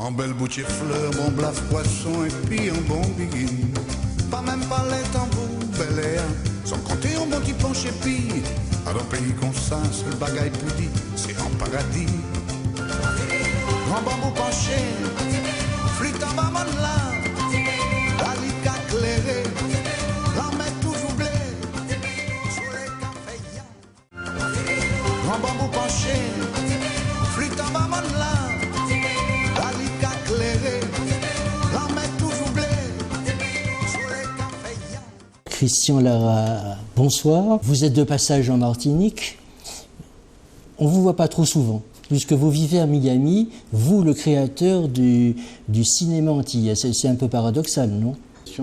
En belle boutique fleur, mon blaf poisson et puis un bon biguine. Pas même pas les tambours, bel air, sans compter un bon petit penche et puis, à d'un pays comme ça, c'est le bagaille plus dit, c'est en paradis. Grand bambou penché, flûte en bas là, dalica clairé, la mer toujours blé, soleil caféiant. Grand bambou penché, flûte en bas là, dalica clairé, la mer toujours blé, soleil caféiant. Christian Lara, bonsoir. Vous êtes de passage en Martinique. On ne vous voit pas trop souvent, puisque vous vivez à Miami, vous, le créateur du cinéma antillais. C'est un peu paradoxal, non?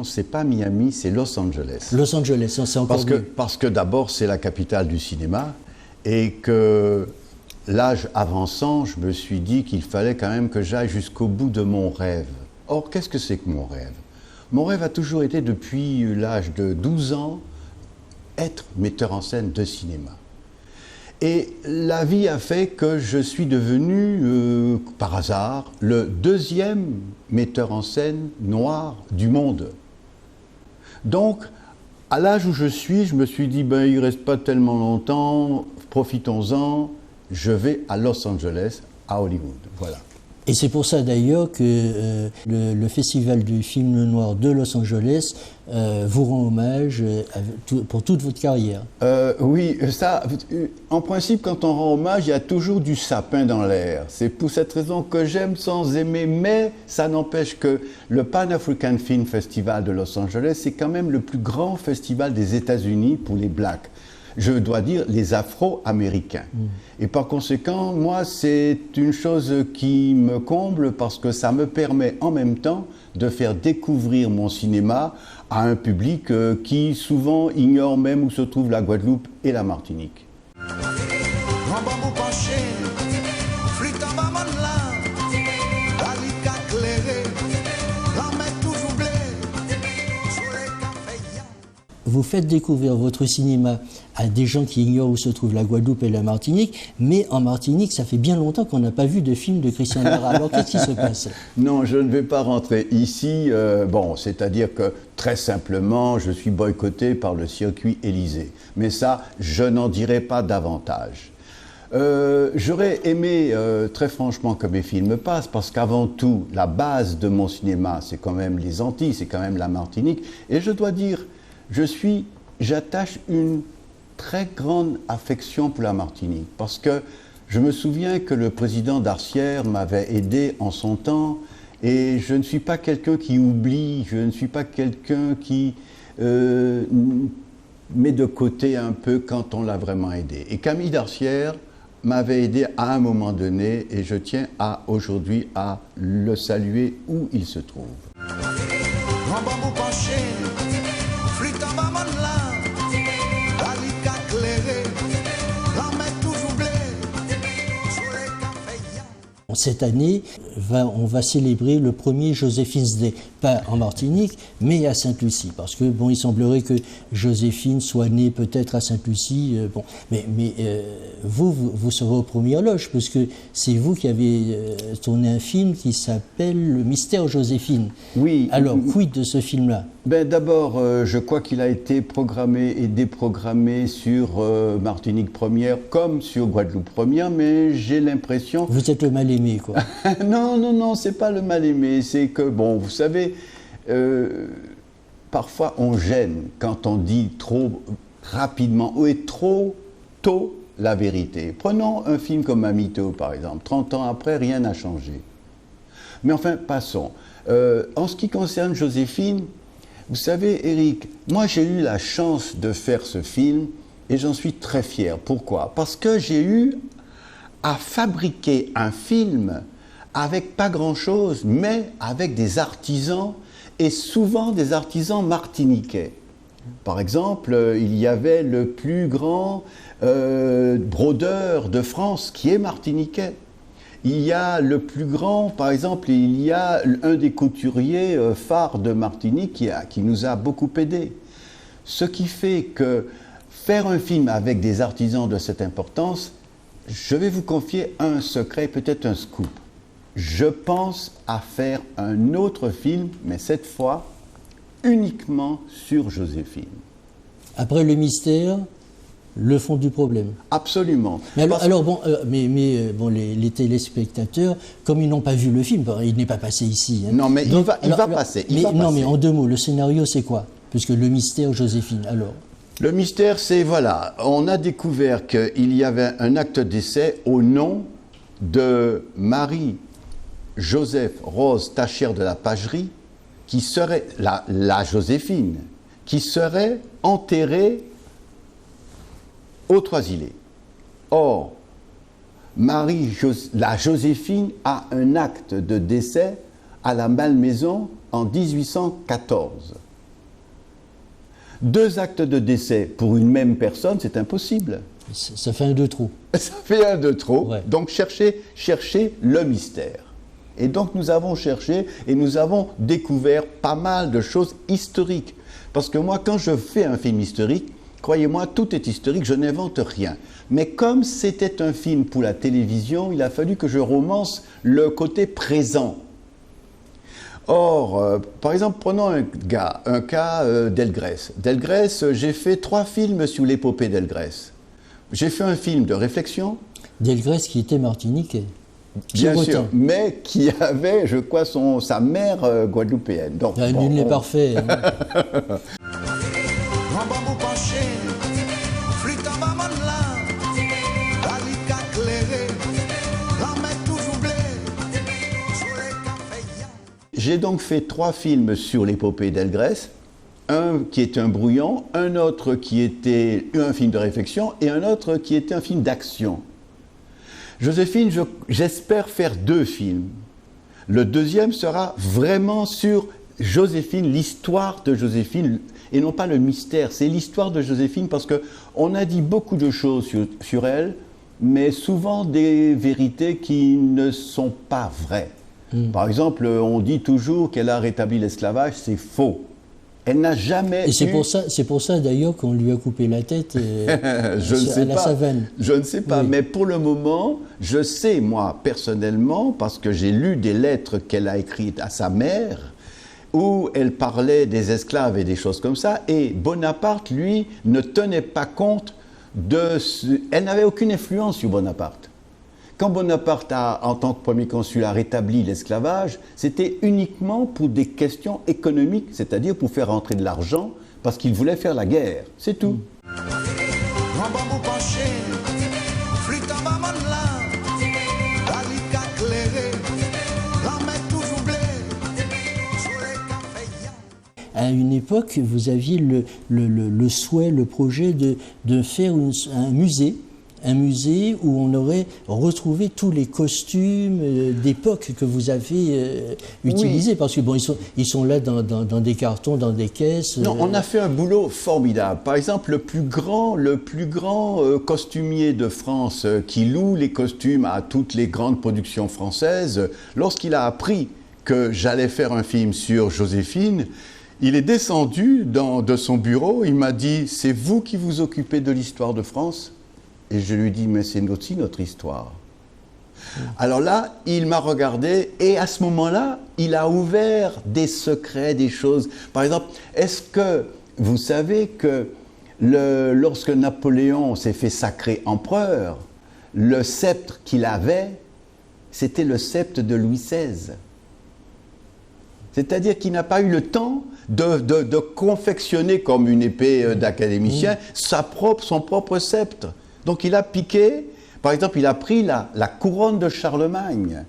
C'est pas Miami, c'est Los Angeles. Los Angeles, c'est encore mieux. Parce que d'abord, c'est la capitale du cinéma, et que l'âge avançant, je me suis dit qu'il fallait quand même que j'aille jusqu'au bout de mon rêve. Or, qu'est-ce que c'est que mon rêve? Mon rêve a toujours été, depuis l'âge de 12 ans, être metteur en scène de cinéma. Et la vie a fait que je suis devenu, par hasard, le deuxième metteur en scène noir du monde. Donc, à l'âge où je me suis dit, ben, il ne reste pas tellement longtemps, profitons-en, je vais à Los Angeles, à Hollywood. Voilà. Et c'est pour ça d'ailleurs que le Festival du film noir de Los Angeles vous rend hommage pour toute votre carrière. Oui, ça, en principe, quand on rend hommage, il y a toujours du sapin dans l'air. C'est pour cette raison que j'aime sans aimer, mais ça n'empêche que le Pan African Film Festival de Los Angeles, c'est quand même le plus grand festival des États-Unis pour les Blacks. Je dois dire les Afro-Américains. Et par conséquent, moi, c'est une chose qui me comble parce que ça me permet en même temps de faire découvrir mon cinéma à un public qui souvent ignore même où se trouve la Guadeloupe et la Martinique. Grand bambou penché, flûte en bas là, dalica clairé, la mer toujours blé, soleil caféiant. Vous faites découvrir votre cinéma à des gens qui ignorent où se trouve la Guadeloupe et la Martinique, mais en Martinique, ça fait bien longtemps qu'on n'a pas vu de film de Christian Lara. Alors qu'est-ce qui se passe? Non, je ne vais pas rentrer ici. Bon, c'est-à-dire que très simplement, je suis boycotté par le circuit Élysée. Mais ça, je n'en dirai pas davantage. J'aurais aimé, très franchement, que mes films passent, parce qu'avant tout, la base de mon cinéma, c'est quand même les Antilles, c'est quand même la Martinique. Et je dois dire, j'attache une très grande affection pour la Martinique, parce que je me souviens que le président Darcière m'avait aidé en son temps, et je ne suis pas quelqu'un qui oublie, je ne suis pas quelqu'un qui met de côté un peu quand on l'a vraiment aidé. Et Camille Darcière m'avait aidé à un moment donné, et je tiens aujourd'hui à le saluer où il se trouve. Grand bambou penché, flûte en bas là, dalica clairé, la mer toujours blé, soleil caféiant. Cette année, on va célébrer le premier Joséphine's Day, pas en Martinique, mais à Sainte-Lucie, parce que bon, il semblerait que Joséphine soit née peut-être à Sainte-Lucie, bon, mais vous serez aux premières loges, parce que c'est vous qui avez tourné un film qui s'appelle Le Mystère Joséphine. Oui. Alors, quid de ce film-là? Ben, d'abord, je crois qu'il a été programmé et déprogrammé sur Martinique Première comme sur Guadeloupe Première, mais j'ai l'impression... Vous êtes le mal-aimé, quoi. Non, c'est pas le mal-aimé, c'est que, bon, vous savez, parfois on gêne quand on dit trop rapidement ou est trop tôt la vérité. Prenons un film comme Mamito, par exemple. 30 ans après, rien n'a changé. Mais enfin, passons. En ce qui concerne Joséphine, vous savez, Eric, moi j'ai eu la chance de faire ce film et j'en suis très fier. Pourquoi? Parce que j'ai eu à fabriquer un film avec pas grand-chose, mais avec des artisans, et souvent des artisans martiniquais. Par exemple, il y avait le plus grand brodeur de France qui est martiniquais. Il y a le plus grand, par exemple, il y a un des couturiers phares de Martinique qui nous a beaucoup aidés. Ce qui fait que faire un film avec des artisans de cette importance, je vais vous confier un secret, peut-être un scoop. je pense à faire un autre film, mais cette fois uniquement sur Joséphine. Après le mystère, le fond du problème. Absolument. Mais alors bon, les téléspectateurs, comme ils n'ont pas vu le film, il n'est pas passé ici. Hein. Non, mais il va passer. Mais en 2 mots, le scénario c'est quoi? Puisque le mystère Joséphine, alors. Le mystère, c'est, voilà, on a découvert qu'il y avait un acte de décès au nom de Marie-Joseph Rose Tachère de la Pagerie, qui serait, la Joséphine, qui serait enterrée au Trois-Îlets. Or, la Joséphine a un acte de décès à la Malmaison en 1814. 2 actes de décès pour une même personne, c'est impossible. Ça fait un de trop. Ça fait un de trop. Ouais. Donc cherchez le mystère. Et donc nous avons cherché et nous avons découvert pas mal de choses historiques. Parce que moi, quand je fais un film historique, croyez-moi, tout est historique, je n'invente rien. Mais comme c'était un film pour la télévision, il a fallu que je romance le côté présent. Or, par exemple, prenons un cas d'Elgrès. D'Elgrès, j'ai fait 3 films sur l'épopée d'Elgrès. J'ai fait un film de réflexion. Delgrès qui était martiniquais. Bien sûr, mais qui avait, je crois, sa mère guadeloupéenne. Donc, nul n'est parfait. Hein. Grand bambou penché, flûte en bas mon là, la lica clairée, la mer toujours blée, soleil caféiant. J'ai donc fait 3 films sur l'épopée d'Elgrès. Un qui était un brouillon, un autre qui était un film de réflexion et un autre qui était un film d'action. Joséphine, j'espère faire 2 films. Le deuxième sera vraiment sur Joséphine, l'histoire de Joséphine, et non pas le mystère, c'est l'histoire de Joséphine parce qu'on a dit beaucoup de choses sur elle, mais souvent des vérités qui ne sont pas vraies. Par exemple, on dit toujours qu'elle a rétabli l'esclavage, c'est faux. Elle n'a jamais Et c'est pour ça d'ailleurs qu'on lui a coupé la tête à la savane. Je ne sais pas, Oui. mais pour le moment, je sais, moi, personnellement, parce que j'ai lu des lettres qu'elle a écrites à sa mère, où elle parlait des esclaves et des choses comme ça, et Bonaparte, lui, ne tenait pas compte de... Elle n'avait aucune influence sur Bonaparte. Quand Bonaparte, en tant que premier consul, a rétabli l'esclavage, c'était uniquement pour des questions économiques, c'est-à-dire pour faire rentrer de l'argent, parce qu'il voulait faire la guerre. C'est tout. Grand bambou penché, flûte en bas mon là, la lica clairée, la mer toujours blée, soleil caféiant. À une époque, vous aviez le souhait, le projet de faire un musée où on aurait retrouvé tous les costumes d'époque que vous avez utilisés. Oui. Parce que bon, ils sont là dans des cartons, dans des caisses. Non, on a fait un boulot formidable. Par exemple, le plus grand costumier de France qui loue les costumes à toutes les grandes productions françaises, lorsqu'il a appris que j'allais faire un film sur Joséphine, il est descendu de son bureau, il m'a dit « C'est vous qui vous occupez de l'histoire de France ?» Et je lui dis, mais c'est aussi notre histoire. Alors là, il m'a regardé et à ce moment-là, il a ouvert des secrets, des choses. Par exemple, est-ce que vous savez que lorsque Napoléon s'est fait sacrer empereur, le sceptre qu'il avait, c'était le sceptre de Louis XVI. C'est-à-dire qu'il n'a pas eu le temps de confectionner comme une épée d'académicien son propre sceptre. Donc il a piqué, par exemple, il a pris la couronne de Charlemagne.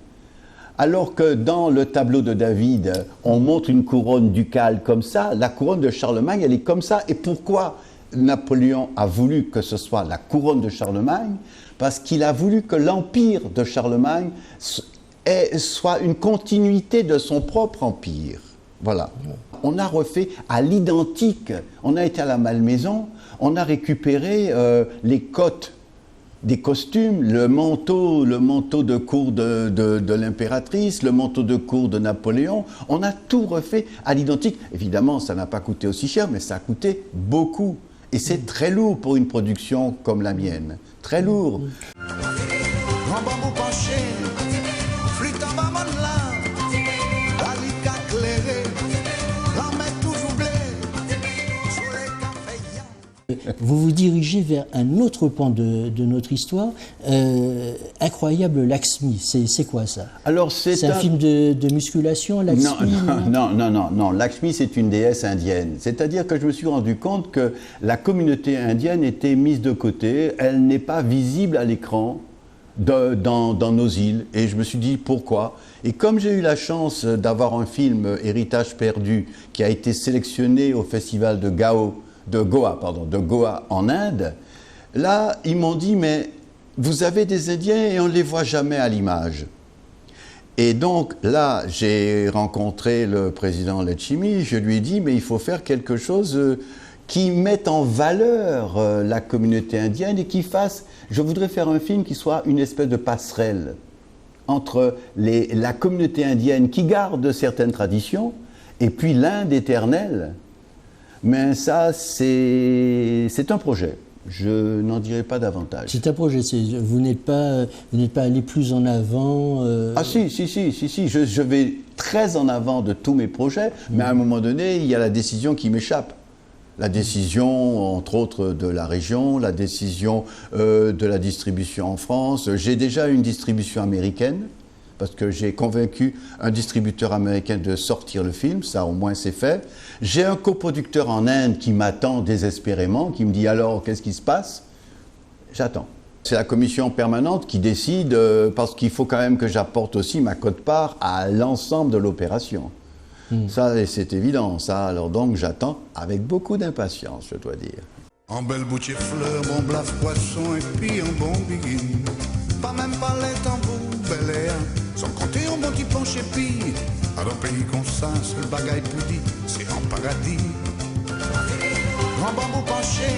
Alors que dans le tableau de David, on montre une couronne ducale comme ça, la couronne de Charlemagne, elle est comme ça. Et pourquoi Napoléon a voulu que ce soit la couronne de Charlemagne? Parce qu'il a voulu que l'empire de Charlemagne soit une continuité de son propre empire. Voilà. On a refait à l'identique. On a été à la Malmaison, on a récupéré les cottes des costumes, le manteau de cour de l'impératrice, le manteau de cour de Napoléon. On a tout refait à l'identique. Évidemment, ça n'a pas coûté aussi cher, mais ça a coûté beaucoup. Et c'est très lourd pour une production comme la mienne. Très lourd. Grand bambou penché, flûte en bas mon vous vous dirigez vers un autre pan de notre histoire. Incroyable Lakshmi, c'est quoi ça? Alors c'est un film de musculation, Lakshmi? Non. Lakshmi, c'est une déesse indienne. C'est-à-dire que je me suis rendu compte que la communauté indienne était mise de côté. Elle n'est pas visible à l'écran dans nos îles. Et je me suis dit, pourquoi? Et comme j'ai eu la chance d'avoir un film Héritage perdu qui a été sélectionné au festival de Goa en Inde, là, ils m'ont dit, mais vous avez des Indiens et on ne les voit jamais à l'image. Et donc là, j'ai rencontré le président Letchimy, je lui ai dit, mais il faut faire quelque chose qui mette en valeur la communauté indienne et qui fasse, je voudrais faire un film qui soit une espèce de passerelle entre la communauté indienne qui garde certaines traditions et puis l'Inde éternelle. Mais ça, c'est un projet. Je n'en dirai pas davantage. C'est un projet. Vous n'êtes pas allé plus en avant. Ah si. Je vais très en avant de tous mes projets, mais à un moment donné, il y a la décision qui m'échappe. La décision, entre autres, de la région, la décision de la distribution en France. J'ai déjà une distribution américaine, parce que j'ai convaincu un distributeur américain de sortir le film, ça au moins c'est fait. J'ai un coproducteur en Inde qui m'attend désespérément, qui me dit alors qu'est-ce qui se passe? J'attends. C'est la commission permanente qui décide, parce qu'il faut quand même que j'apporte aussi ma quote-part à l'ensemble de l'opération. Ça, c'est évident, ça. Alors donc j'attends avec beaucoup d'impatience, je dois dire. En belle bouche et fleurs, bon blaf poisson et puis un bon biguine. Pas même pas les tambours, bel air, sans compter un bon petit penché puis. À un pays comme ça, c'est le bagaille plus dit, c'est en paradis. Grand bambou penché,